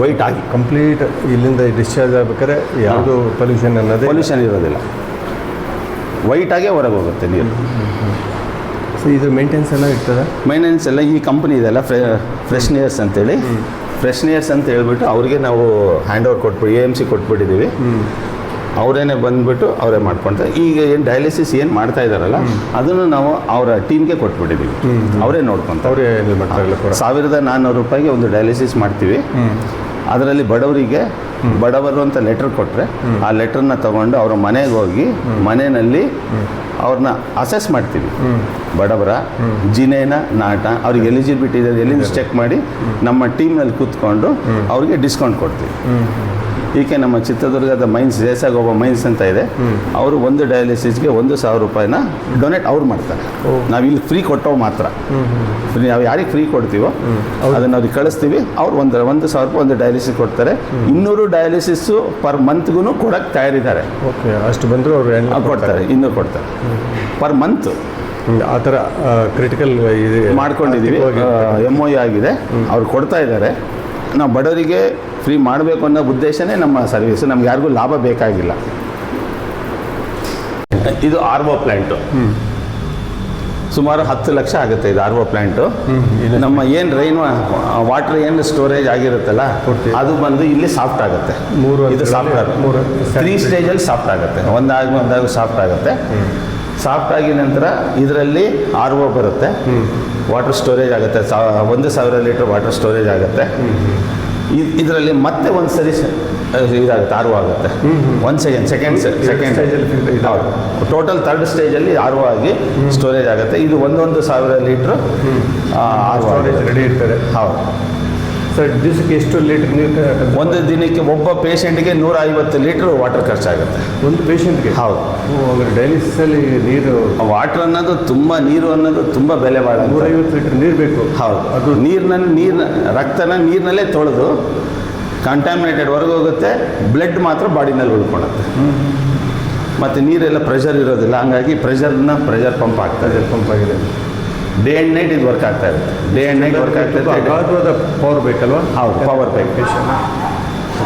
ವೈಟ್ ಆಗಿ ಕಂಪ್ಲೀಟ್ ಇಲ್ಲಿಂದ ಡಿಸ್ಚಾರ್ಜ್ ಆಗ್ಬೇಕಾದ್ರೆ ಯಾವುದು ಪೊಲ್ಯೂಷನ್ ಇರೋದಿಲ್ಲ, ವೈಟಾಗೇ ಹೊರಗೆ ಹೋಗುತ್ತೆ ನೀರು. ಸೊ ಇದು ಮೇಂಟೆನೆನ್ಸ್ ಎಲ್ಲ ಇರ್ತದೆ? ಮೇಂಟೆನೆನ್ಸ್ ಎಲ್ಲ ಈ ಕಂಪ್ನಿ ಇದೆಲ್ಲ ಫ್ರೆಶ್ನಿಯರ್ಸ್ ಅಂತೇಳಿ, ಫ್ರೆಶ್ನಿಯರ್ಸ್ ಅಂತ ಹೇಳ್ಬಿಟ್ಟು ಅವ್ರಿಗೆ ನಾವು ಹ್ಯಾಂಡ್ ಓವರ್ ಕೊಟ್ಬಿಟ್ಟು AMC ಕೊಟ್ಬಿಟ್ಟಿದ್ದೀವಿ. ಅವರೇನೆ ಬಂದುಬಿಟ್ಟು ಅವರೇ ಮಾಡ್ಕೊಳ್ತಾರೆ. ಈಗ ಏನು ಡಯಾಲಿಸಿಸ್ ಏನು ಮಾಡ್ತಾ ಇದ್ದಾರಲ್ಲ ಅದನ್ನು ನಾವು ಅವರ ಟೀಮ್ಗೆ ಕೊಟ್ಬಿಟ್ಟಿದ್ದೀವಿ, ಅವರೇ ನೋಡ್ಕೊತಾರೆ. ಅವರೇ ಮಾಡ್ತಾರೆ. 1,400 ರೂಪಾಯಿಗೆ ಒಂದು ಡಯಾಲಿಸಿಸ್ ಮಾಡ್ತೀವಿ. ಅದರಲ್ಲಿ ಬಡವರು ಅಂತ ಲೆಟರ್ ಕೊಟ್ಟರೆ ಆ ಲೆಟರ್ನ ತೊಗೊಂಡು ಅವ್ರ ಮನೆಗೆ ಹೋಗಿ ಮನೆಯಲ್ಲಿ ಅವ್ರನ್ನ ಅಸೆಸ್ ಮಾಡ್ತೀವಿ. ಬಡವರ ಜಿನೇನ ನಾಟ ಅವ್ರಿಗೆ ಎಲಿಜಿಬಿಲಿಟಿ ಇದೆ ಎಲ್ಲಿಂದ ಚೆಕ್ ಮಾಡಿ ನಮ್ಮ ಟೀಮ್ನಲ್ಲಿ ಕೂತ್ಕೊಂಡು ಅವ್ರಿಗೆ ಡಿಸ್ಕೌಂಟ್ ಕೊಡ್ತೀವಿ. ಈಕೆ ನಮ್ಮ ಚಿತ್ರದುರ್ಗದ ಮೈನ್ಸ್ ಜಯಸಾಗೋಬ ಮೈನ್ಸ್ ಅಂತ ಇದೆ, ಅವರು ಒಂದು ಡಯಾಲಿಸಿಸ್ಗೆ 1,000 ರೂಪಾಯಿನ ಡೊನೇಟ್ ಅವ್ರು ಮಾಡ್ತಾರೆ. ನಾವು ಇಲ್ಲಿ ಫ್ರೀ ಕೊಟ್ಟವು ಮಾತ್ರ, ನಾವು ಯಾರಿಗೆ ಫ್ರೀ ಕೊಡ್ತೀವೋ ಅದನ್ನು ಅವ್ರಿಗೆ ಕಳಿಸ್ತೀವಿ. ಅವ್ರು 1,000 ರೂಪಾಯಿ ಒಂದು ಡಯಾಲಿಸಿಸ್ ಕೊಡ್ತಾರೆ. 200 ಡಯಾಲಿಸಿಸ್ಸು ಪರ್ ಮಂತ್ಗೂ ಕೊಡೋಕ್ಕೆ ತಯಾರಿದ್ದಾರೆ. ಓಕೆ, ಅಷ್ಟು ಬಂದರೂ ಅವರು ಕೊಡ್ತಾರೆ, 200 ಕೊಡ್ತಾರೆ ಪರ್ ಮಂತ್. ಆ ಥರ ಕ್ರಿಟಿಕಲ್ ಇದು ಮಾಡ್ಕೊಂಡಿದ್ದೀವಿ, MOU ಆಗಿದೆ, ಅವ್ರು ಕೊಡ್ತಾ ಇದ್ದಾರೆ. ನಾವು ಬಡವರಿಗೆ ಫ್ರೀ ಮಾಡಬೇಕು ಅನ್ನೋ ಉದ್ದೇಶನೇ ನಮ್ಮ ಸರ್ವಿಸು, ನಮ್ಗೆ ಯಾರಿಗೂ ಲಾಭ ಬೇಕಾಗಿಲ್ಲ. ಇದು RO ಪ್ಲ್ಯಾಂಟು, ಸುಮಾರು 10 ಲಕ್ಷ ಆಗುತ್ತೆ ಇದು RO ಪ್ಲ್ಯಾಂಟು. ನಮ್ಮ ಏನು ರೈನ್ ವಾಟರ್ ಏನು ಸ್ಟೋರೇಜ್ ಆಗಿರುತ್ತಲ್ಲ ಅದು ಬಂದು ಇಲ್ಲಿ ಸಾಫ್ಟ್ ಆಗುತ್ತೆ. ಇದು ಸಾಫ್ಟ್ 3 ಸ್ಟೇಜಲ್ಲಿ ಸಾಫ್ಟ್ ಆಗುತ್ತೆ, ಒಂದಾಗ ಸಾಫ್ಟ್ ಆಗುತ್ತೆ. ಸಾಫ್ಟ್ ಆಗಿದ ನಂತರ ಇದರಲ್ಲಿ RO ಬರುತ್ತೆ, ವಾಟರ್ ಸ್ಟೋರೇಜ್ ಆಗುತ್ತೆ. 1,000 ಲೀಟರ್ ವಾಟರ್ ಸ್ಟೋರೇಜ್ ಆಗುತ್ತೆ. ಇದರಲ್ಲಿ ಮತ್ತೆ ಒಂದು ಸರಿ ಇದಾಗುತ್ತೆ, RO ಆಗುತ್ತೆ. ಸೆಕೆಂಡ್ ಹೌದು, ಟೋಟಲ್ 3rd ಸ್ಟೇಜಲ್ಲಿ RO ಆಗಿ ಸ್ಟೋರೇಜ್ ಆಗುತ್ತೆ. ಇದು 1,000 ಲೀಟ್ರ್ RO ರೆಡಿ ಇರ್ತಾರೆ. ಹೌದು. ಸೊ ಸರ್ ದಿವಸಕ್ಕೆ ಎಷ್ಟು ಲೀಟರ್ ನೀರು ಒಂದು ದಿನಕ್ಕೆ ಒಬ್ಬ ಪೇಷಂಟ್ಗೆ 150 ಲೀಟರ್ ವಾಟರ್ ಖರ್ಚಾಗುತ್ತೆ ಒಂದು ಪೇಷಂಟ್ಗೆ? ಹೌದು. ಅಂದರೆ ಡಯಾಲಿಸಿಸಲ್ಲಿ ನೀರು ವಾಟರ್ ಅನ್ನೋದು ತುಂಬ, ನೀರು ಅನ್ನೋದು ತುಂಬ ಬೆಲೆ ಬಾಳ. 150 ಲೀಟರ್ ನೀರು ಬೇಕು. ಹೌದು. ಅದು ರಕ್ತನ ನೀರಿನಲ್ಲೇ ತೊಳೆದು ಕಂಟ್ಯಾಮಿನೇಟೆಡ್ ಹೊರಗೆ ಹೋಗುತ್ತೆ, ಬ್ಲಡ್ ಮಾತ್ರ ಬಾಡಿನಲ್ಲಿ ಉಳ್ಕೊಳುತ್ತೆ. ಮತ್ತು ನೀರೆಲ್ಲ ಪ್ರೆಷರ್ ಇರೋದಿಲ್ಲ, ಹಂಗಾಗಿ ಪ್ರೆಷರ್ ಪಂಪ್ ಆಗ್ತದೆ. ಪಂಪ್ ಆಗಿದೆ. ಡೇ ಆ್ಯಂಡ್ ನೈಟ್ ಇದು ವರ್ಕ್ ಆಗ್ತಾ ಇರುತ್ತೆ. ಡೇ ಆ್ಯಂಡ್ ನೈಟ್ ವರ್ಕ್ ಆಗ್ತಾ ಇರುತ್ತೆ. ಅಗಾಧವಾದ ಪವರ್ ಬೇಕಲ್ವಾ? ಹೌದು, ಪವರ್ ಬೇಕು.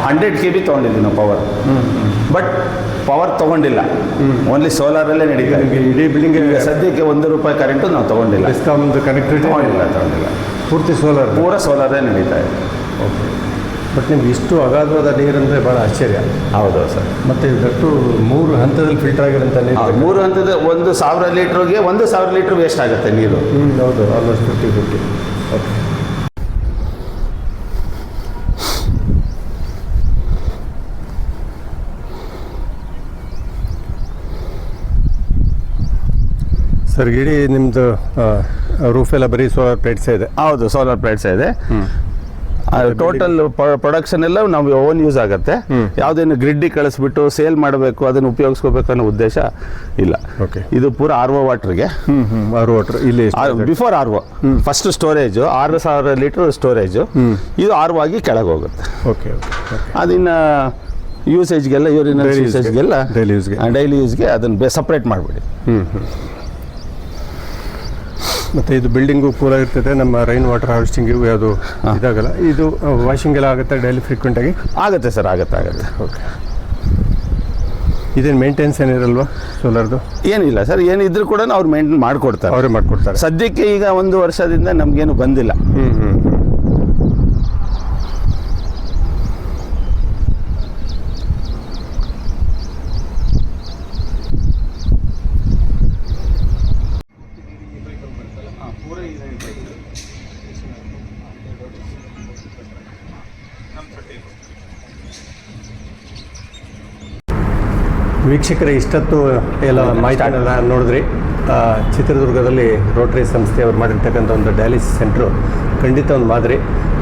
100 kb ತೊಗೊಂಡಿದ್ದೀವಿ ನಾವು ಪವರ್. ಬಟ್ ಪವರ್ ತೊಗೊಂಡಿಲ್ಲ, ಓನ್ಲಿ ಸೋಲಾರಲ್ಲೇ ನಡೀತಾ ಇದೆ. ಇಡೀ ಬಿಲ್ಡಿಂಗ್ ಸದ್ಯಕ್ಕೆ ₹1 ಕರೆಂಟು ನಾವು ತೊಗೊಂಡಿಲ್ಲ. ಡಿಸ್ಕಾಮ್ದು ಕನೆಕ್ಟಿವಿಟಿ ತೊಗೊಂಡಿಲ್ಲ. ಪೂರ್ತಿ ಸೋಲಾರ್? ಪೂರ ಸೋಲಾರೇ ನಡೀತಾ ಇದೆ. ಓಕೆ. ಬಟ್ ನಿಮ್ಗೆ ಇಷ್ಟು ಅಗಾಧವಾದ ನೀರಂದರೆ ಭಾಳ ಆಶ್ಚರ್ಯ. ಹೌದು ಸರ್. ಮತ್ತು ದಟ್ಟು 3 ಹಂತದಲ್ಲಿ ಫಿಲ್ಟರ್ ಆಗಿರೋಂಥ ನೀರು. 3 ಹಂತದ 1,000 ಲೀಟ್ರಿಗೆ 1,000 ಲೀಟ್ರ್ ವೇಸ್ಟ್ ಆಗುತ್ತೆ ನೀರು. ಹೌದು, ಆಲ್ಮೋಸ್ಟ್ 50-50. ಓಕೆ. ಸರ್, ಇಡೀ ನಿಮ್ಮದು ರೂಫ್ ಎಲ್ಲ ಬರೀ ಸೋಲಾರ್ ಪ್ಲೇಟ್ಸೇ ಇದೆ? ಹೌದು, ಸೋಲಾರ್ ಪ್ಲೇಟ್ಸೇ ಇದೆ. ಟೋಟಲ್ ಪ್ರೊಡಕ್ಷನ್ ಎಲ್ಲ ನಾವು ಓನ್ ಯೂಸ್ ಆಗುತ್ತೆ. ಯಾವುದೇನು ಗ್ರಿಡ್ಡಿಗೆ ಕಳಿಸ್ಬಿಟ್ಟು ಸೇಲ್ ಮಾಡಬೇಕು, ಅದನ್ನು ಉಪಯೋಗಿಸ್ಕೋಬೇಕು ಅನ್ನೋ ಉದ್ದೇಶ ಇಲ್ಲ. ಓಕೆ. ಇದು ಪೂರ RO ವಾಟರ್ಗೆ. RO ವಾಟರ್ ಇಲ್ಲಿ before RO first storage 6,000 litre storage. ಇದು RO ಆಗಿ ಕೆಳಗೆ ಹೋಗುತ್ತೆ. ಓಕೆ. ಅದಿನ್ನ ಯೂಸೇಜ್ಗೆಲ್ಲ, ಯೂರಿನಲ್ ಯೂಸೇಜ್ಗೆಲ್ಲ, ಡೈಲಿ ಯೂಸ್ಗೆ ಅದನ್ನು ಸಪ್ರೇಟ್ ಮಾಡಿಬಿಡಿ. ಮತ್ತು ಇದು ಬಿಲ್ಡಿಂಗು ಕೂಲ್ ಆಗಿರ್ತದೆ. ನಮ್ಮ ರೈನ್ ವಾಟರ್ ಹಾರ್ವೆಸ್ಟಿಂಗು ಯಾವುದು ಇದಾಗಲ್ಲ. ಇದು ವಾಷಿಂಗ್ ಎಲ್ಲ ಆಗುತ್ತೆ ಡೈಲಿ ಫ್ರೀಕ್ವೆಂಟಾಗಿ? ಆಗುತ್ತೆ ಸರ್, ಆಗುತ್ತೆ. ಓಕೆ. ಇದೇನು ಮೇಂಟೆನೆನ್ಸ್ ಏನಿರಲ್ವಾ ಸೋಲಾರ್ದು? ಏನಿಲ್ಲ ಸರ್, ಏನಿದ್ರು ಕೂಡ ಅವ್ರು ಮೇಂಟೈನ್ ಮಾಡಿಕೊಡ್ತಾರೆ. ಅವರೇ ಮಾಡಿಕೊಡ್ತಾರೆ. ಸದ್ಯಕ್ಕೆ ಈಗ 1 ವರ್ಷದಿಂದ ನಮಗೇನು ಬಂದಿಲ್ಲ. ವೀಕ್ಷಕರ, ಇಷ್ಟೊತ್ತು ಎಲ್ಲ ಮಾಹಿತಿಯನ್ನೆಲ್ಲ ನೋಡಿದ್ರಿ. ಚಿತ್ರದುರ್ಗದಲ್ಲಿ ರೋಟರಿ ಸಂಸ್ಥೆಯವರು ಮಾಡಿರ್ತಕ್ಕಂಥ ಒಂದು ಡಯಾಲಿಸಿಸ್ ಸೆಂಟ್ರು ಖಂಡಿತ ಒಂದು ಮಾದರಿ.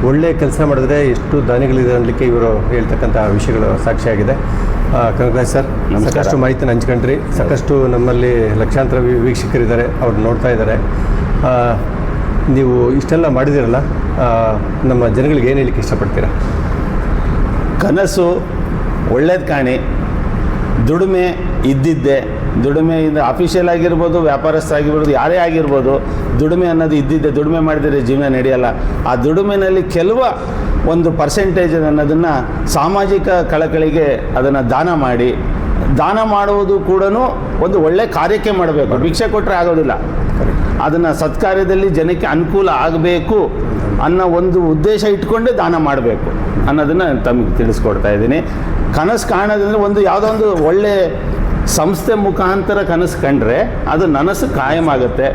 ಒಳ್ಳೆ ಕೆಲಸ ಮಾಡಿದ್ರೆ ಎಷ್ಟು ದಾನಿಗಳಿದೆ ಅನ್ನಲಿಕ್ಕೆ ಇವರು ಹೇಳ್ತಕ್ಕಂಥ ವಿಷಯಗಳು ಸಾಕ್ಷಿಯಾಗಿದೆ. Congrats sir. ಸಾಕಷ್ಟು ಮಾಹಿತಿನ ಹಂಚ್ಕೊಂಡ್ರಿ. ಸಾಕಷ್ಟು ನಮ್ಮಲ್ಲಿ ಲಕ್ಷಾಂತರ ವೀಕ್ಷಕರಿದ್ದಾರೆ, ಅವ್ರು ನೋಡ್ತಾ ಇದ್ದಾರೆ. ನೀವು ಇಷ್ಟೆಲ್ಲ ಮಾಡಿದಿರಲ್ಲ, ನಮ್ಮ ಜನಗಳಿಗೆ ಏನು ಹೇಳಲಿಕ್ಕೆ ಇಷ್ಟಪಡ್ತೀರಾ? ಕನಸು ಒಳ್ಳೇದು ಕಾಣಿ, ದುಡಿಮೆ ಇದ್ದಿದ್ದೆ. ದುಡಿಮೆಯಿಂದ ಅಫಿಷಿಯಲ್ ಆಗಿರ್ಬೋದು, ವ್ಯಾಪಾರಸ್ಥರಾಗಿರ್ಬೋದು, ಯಾರೇ ಆಗಿರ್ಬೋದು, ದುಡಿಮೆ ಅನ್ನೋದು ಇದ್ದಿದ್ದೆ. ದುಡಿಮೆ ಮಾಡಿದರೆ ಜೀವನ ನಡೆಯಲ್ಲ. ಆ ದುಡಿಮೆನಲ್ಲಿ ಒಂದು ಪರ್ಸೆಂಟೇಜ್ ಅನ್ನೋದನ್ನು ಸಾಮಾಜಿಕ ಕಳಕಳಿಗೆ ಅದನ್ನು ದಾನ ಮಾಡುವುದು ಕೂಡ ಒಂದು ಒಳ್ಳೆ ಕಾರ್ಯಕ್ಕೆ ಮಾಡಬೇಕು. ಭಿಕ್ಷೆ ಕೊಟ್ಟರೆ ಆಗೋದಿಲ್ಲ. ಅದನ್ನು ಸತ್ಕಾರ್ಯದಲ್ಲಿ ಜನಕ್ಕೆ ಅನುಕೂಲ ಆಗಬೇಕು ಅನ್ನೋ ಒಂದು ಉದ್ದೇಶ ಇಟ್ಕೊಂಡೇ ದಾನ ಮಾಡಬೇಕು ಅನ್ನೋದನ್ನು ತಮಗೆ ತಿಳಿಸ್ಕೊಡ್ತಾ ಇದ್ದೀನಿ. ಕನಸು ಕಾಣೋದಂದರೆ ಯಾವುದೋ ಒಂದು ಒಳ್ಳೆ ಸಂಸ್ಥೆ ಮುಖಾಂತರ ಕನಸು ಕಂಡ್ರೆ ಅದು ನನಸು ಕಾಯಂ ಆಗುತ್ತೆ,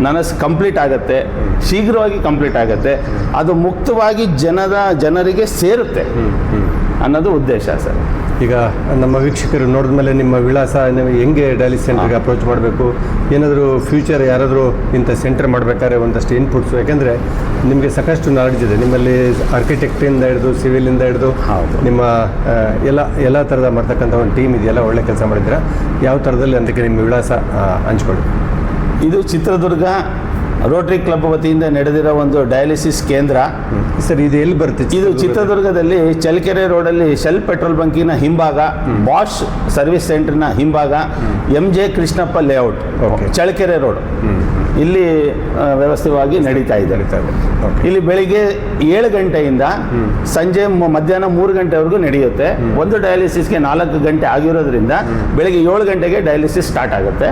ನನಸು ಕಂಪ್ಲೀಟ್ ಆಗುತ್ತೆ, ಶೀಘ್ರವಾಗಿ ಕಂಪ್ಲೀಟ್ ಆಗುತ್ತೆ, ಅದು ಮುಕ್ತವಾಗಿ ಜನರಿಗೆ ಸೇರುತ್ತೆ ಅನ್ನೋದು ಉದ್ದೇಶ ಸರ್. ಈಗ ನಮ್ಮ ವೀಕ್ಷಕರು ನೋಡಿದ ಮೇಲೆ ನಿಮ್ಮ ವಿಳಾಸ, ನೀವು ಹೆಂಗೆ ಡಯಾಲಿಸಿಸ್ ಸೆಂಟರ್ಗೆ ಅಪ್ರೋಚ್ ಮಾಡಬೇಕು, ಏನಾದರೂ ಫ್ಯೂಚರ್ ಯಾರಾದರೂ ಇಂಥ ಸೆಂಟರ್ ಮಾಡಬೇಕಾದ್ರೆ ಒಂದಷ್ಟು ಇನ್ಪುಟ್ಸು, ಯಾಕೆಂದರೆ ನಿಮಗೆ ಸಾಕಷ್ಟು ನಾಲೆಡ್ಜ್ ಇದೆ ನಿಮ್ಮಲ್ಲಿ, ಆರ್ಕಿಟೆಕ್ಟಿಂದ ಹಿಡಿದು ಸಿವಿಲಿಂದ ಹಿಡಿದು ನಿಮ್ಮ ಎಲ್ಲ ಥರದ ಮಾಡ್ತಕ್ಕಂಥ ಒಂದು ಟೀಮ್ ಇದೆಯಲ್ಲ, ಒಳ್ಳೆ ಕೆಲಸ ಮಾಡಿದ್ರೆ ಯಾವ ಥರದಲ್ಲಿ ಅದಕ್ಕೆ ನಿಮ್ಮ ವಿಳಾಸ ಹಂಚ್ಕೊಳ್ಳಿ. ಇದು ಚಿತ್ರದುರ್ಗ ರೋಟರಿ ಕ್ಲಬ್ ವತಿಯಿಂದ ನಡೆದಿರೋ ಒಂದು ಡಯಾಲಿಸಿಸ್ ಕೇಂದ್ರ ಸರ್. ಇದು ಎಲ್ಲಿ ಬರುತ್ತೆ? ಇದು ಚಿತ್ರದುರ್ಗದಲ್ಲಿ ಚಳ್ಳಕೆರೆ ರೋಡಲ್ಲಿ ಶೆಲ್ ಪೆಟ್ರೋಲ್ ಬಂಕಿನ ಹಿಂಭಾಗ, ಬಾಷ್ ಸರ್ವಿಸ್ ಸೆಂಟರ್ನ ಹಿಂಭಾಗ, MJ Krishnappa layout, Challakere road, ಇಲ್ಲಿ ವ್ಯವಸ್ಥಿತವಾಗಿ ನಡೀತಾ ಇದೆ. ಇಲ್ಲಿ ಬೆಳಿಗ್ಗೆ 7 ಗಂಟೆಯಿಂದ ಸಂಜೆ ಮಧ್ಯಾಹ್ನ 3 ಗಂಟೆವರೆಗೂ ನಡೆಯುತ್ತೆ. ಒಂದು ಡಯಾಲಿಸಿಸ್ಗೆ 4 ಗಂಟೆ ಆಗಿರೋದ್ರಿಂದ ಬೆಳಿಗ್ಗೆ 7 ಗಂಟೆಗೆ ಡಯಾಲಿಸಿಸ್ ಸ್ಟಾರ್ಟ್ ಆಗುತ್ತೆ.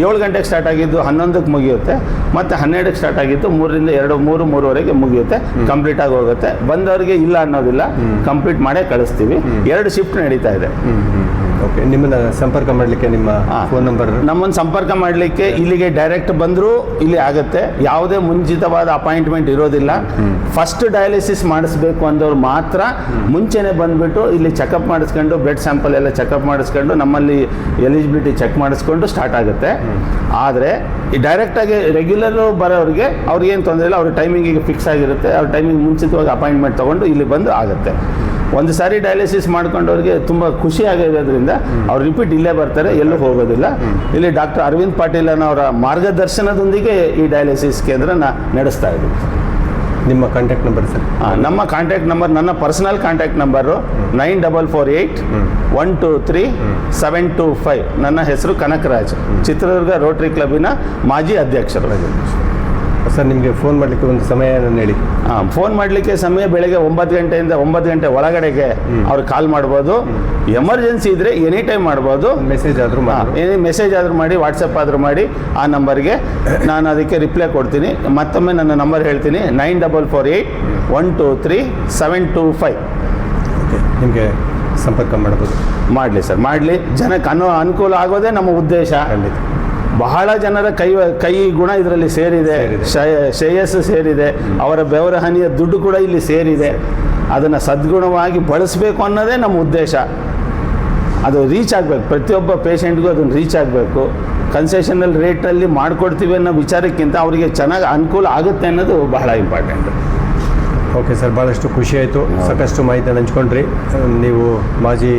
7 ಗಂಟೆಗೆ ಸ್ಟಾರ್ಟ್ ಆಗಿದ್ದು 11ಕ್ಕೆ ಮುಗಿಯುತ್ತೆ. ಮತ್ತು 12ಕ್ಕೆ ಸ್ಟಾರ್ಟ್ ಆಗಿದ್ದು 3ರಿಂದ 3:30ವರೆಗೆ ಮುಗಿಯುತ್ತೆ. ಕಂಪ್ಲೀಟ್ ಆಗಿ ಹೋಗುತ್ತೆ. ಬಂದವರಿಗೆ ಇಲ್ಲ ಅನ್ನೋದಿಲ್ಲ, ಕಂಪ್ಲೀಟ್ ಮಾಡೇ ಕಳಿಸ್ತೀವಿ. 2 ಶಿಫ್ಟ್ ನಡೀತಾ ಇದೆ. ಓಕೆ. ನಿಮ್ಮನ್ನ ಸಂಪರ್ಕ ಮಾಡಲಿಕ್ಕೆ ನಿಮ್ಮ ಫೋನ್ ನಂಬರ್? ನಮ್ಮನ್ನು ಸಂಪರ್ಕ ಮಾಡಲಿಕ್ಕೆ ಇಲ್ಲಿಗೆ ಡೈರೆಕ್ಟ್ ಬಂದರೂ ಇಲ್ಲಿ ಆಗುತ್ತೆ. ಯಾವುದೇ ಮುಂಚಿತವಾದ ಅಪಾಯಿಂಟ್ಮೆಂಟ್ ಇರೋದಿಲ್ಲ. ಫಸ್ಟ್ ಡಯಾಲಿಸಿಸ್ ಮಾಡಿಸ್ಬೇಕು ಅಂದವ್ರು ಮಾತ್ರ ಮುಂಚೆನೆ ಬಂದುಬಿಟ್ಟು ಇಲ್ಲಿ ಚೆಕಪ್ ಮಾಡಿಸ್ಕೊಂಡು ಬ್ಲಡ್ ಸ್ಯಾಂಪಲ್ ಎಲ್ಲ ಚೆಕಪ್ ಮಾಡಿಸ್ಕೊಂಡು ನಮ್ಮಲ್ಲಿ ಎಲಿಜಿಬಿಲಿಟಿ ಚೆಕ್ ಮಾಡಿಸ್ಕೊಂಡು ಸ್ಟಾರ್ಟ್ ಆಗುತ್ತೆ. ಆದರೆ ಈ ಡೈರೆಕ್ಟಾಗಿ ರೆಗ್ಯುಲರ್ ಬರೋರಿಗೆ ಅವ್ರಿಗೇನು ತೊಂದರೆ ಇಲ್ಲ. ಅವ್ರ ಟೈಮಿಂಗಿಗೆ ಫಿಕ್ಸ್ ಆಗಿರುತ್ತೆ. ಅವ್ರ ಟೈಮಿಂಗ್ ಮುಂಚಿತವಾಗಿ ಅಪಾಯಿಂಟ್ಮೆಂಟ್ ತೊಗೊಂಡು ಇಲ್ಲಿ ಬಂದು ಆಗುತ್ತೆ. ಒಂದು ಸಾರಿ ಡಯಾಲಿಸಿಸ್ ಮಾಡ್ಕೊಂಡವ್ರಿಗೆ ತುಂಬ ಖುಷಿ ಆಗಿರೋದ್ರಿಂದ ಅವ್ರು ರಿಪೀಟ್ ಇಲ್ಲೇ ಬರ್ತಾರೆ, ಎಲ್ಲೂ ಹೋಗೋದಿಲ್ಲ. ಇಲ್ಲಿ ಡಾಕ್ಟರ್ ಅರವಿಂದ್ ಪಾಟೀಲ್ ಅವರ ಮಾರ್ಗದರ್ಶನದೊಂದಿಗೆ ಈ ಡಯಾಲಿಸಿಸ್ ಕೇಂದ್ರನ ನಡೆಸ್ತಾ ಇದ್ದೀವಿ. ನಿಮ್ಮ ಕಾಂಟ್ಯಾಕ್ಟ್ ನಂಬರ್ ಸರ್? ನಮ್ಮ ಕಾಂಟ್ಯಾಕ್ಟ್ ನಂಬರ್, ನನ್ನ ಪರ್ಸನಲ್ ಕಾಂಟ್ಯಾಕ್ಟ್ ನಂಬರು 9448-123-725. ನನ್ನ ಹೆಸರು ಕನಕರಾಜ್, ಚಿತ್ರದುರ್ಗ ರೋಟರಿ ಕ್ಲಬ್ಬಿನ ಮಾಜಿ ಅಧ್ಯಕ್ಷರು. ಸರ್, ನಿಮಗೆ ಫೋನ್ ಮಾಡಲಿಕ್ಕೆ ಒಂದು ಸಮಯ ಹೇಳಿ. ಫೋನ್ ಮಾಡಲಿಕ್ಕೆ ಸಮಯ ಬೆಳಗ್ಗೆ 9 ಗಂಟೆಯಿಂದ 9 ಗಂಟೆ ಒಳಗಡೆಗೆ ಅವ್ರು ಕಾಲ್ ಮಾಡ್ಬೋದು. ಎಮರ್ಜೆನ್ಸಿ ಇದ್ದರೆ ಎನಿ ಟೈಮ್ ಮಾಡ್ಬೋದು. ಮೆಸೇಜ್ ಆದರೂ ಮೆಸೇಜ್ ಆದರೂ ಮಾಡಿ, ವಾಟ್ಸಪ್ ಆದರೂ ಮಾಡಿ. ಆ ನಂಬರ್ಗೆ ನಾನು ಅದಕ್ಕೆ ರಿಪ್ಲೈ ಕೊಡ್ತೀನಿ. ಮತ್ತೊಮ್ಮೆ ನನ್ನ ನಂಬರ್ ಹೇಳ್ತೀನಿ, 9448-123-725. ಓಕೆ, ನಿಮಗೆ ಸಂಪರ್ಕ ಮಾಡ್ಬೋದು. ಮಾಡಲಿ ಸರ್, ಮಾಡಲಿ. ಜನಕ್ಕೆ ಅನುಕೂಲ ಆಗೋದೇ ನಮ್ಮ ಉದ್ದೇಶ. ಖಂಡಿತ. ಬಹಳ ಜನರ ಕೈ ಗುಣ ಇದರಲ್ಲಿ ಸೇರಿದೆ, ಶ್ರೇಯಸ್ಸು ಸೇರಿದೆ, ಅವರ ಬೆವರ ಹನಿಯ ದುಡ್ಡು ಕೂಡ ಇಲ್ಲಿ ಸೇರಿದೆ. ಅದನ್ನು ಸದ್ಗುಣವಾಗಿ ಬಳಸಬೇಕು ಅನ್ನೋದೇ ನಮ್ಮ ಉದ್ದೇಶ. ಅದು ರೀಚ್ ಆಗಬೇಕು, ಪ್ರತಿಯೊಬ್ಬ ಪೇಷಂಟ್ಗೂ ಅದನ್ನು ರೀಚ್ ಆಗಬೇಕು. ಕನ್ಸೆಷನಲ್ ರೇಟಲ್ಲಿ ಮಾಡಿಕೊಡ್ತೀವಿ ಅನ್ನೋ ವಿಚಾರಕ್ಕಿಂತ ಅವರಿಗೆ ಚೆನ್ನಾಗಿ ಅನುಕೂಲ ಆಗುತ್ತೆ ಅನ್ನೋದು ಬಹಳ ಇಂಪಾರ್ಟೆಂಟ್. ಓಕೆ ಸರ್, ಭಾಳಷ್ಟು ಖುಷಿ ಆಯಿತು. ಸಾಕಷ್ಟು ಮಾಹಿತಿಯನ್ನು ಹಂಚ್ಕೊಂಡ್ರಿ. ನೀವು ಮಾಜಿ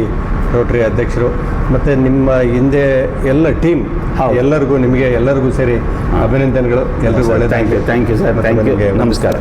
ರೋಟರಿ ಅಧ್ಯಕ್ಷರು ಮತ್ತು ನಿಮ್ಮ ಹಿಂದೆ ಎಲ್ಲ ಟೀಮ್ ಎಲ್ಲರಿಗೂ ಸೇರಿ ಅಭಿನಂದನೆಗಳು. ಎಲ್ಲರಿಗೂ ಒಳ್ಳೆಯದು. Thank you sir. Thank you. ನಮಸ್ಕಾರ.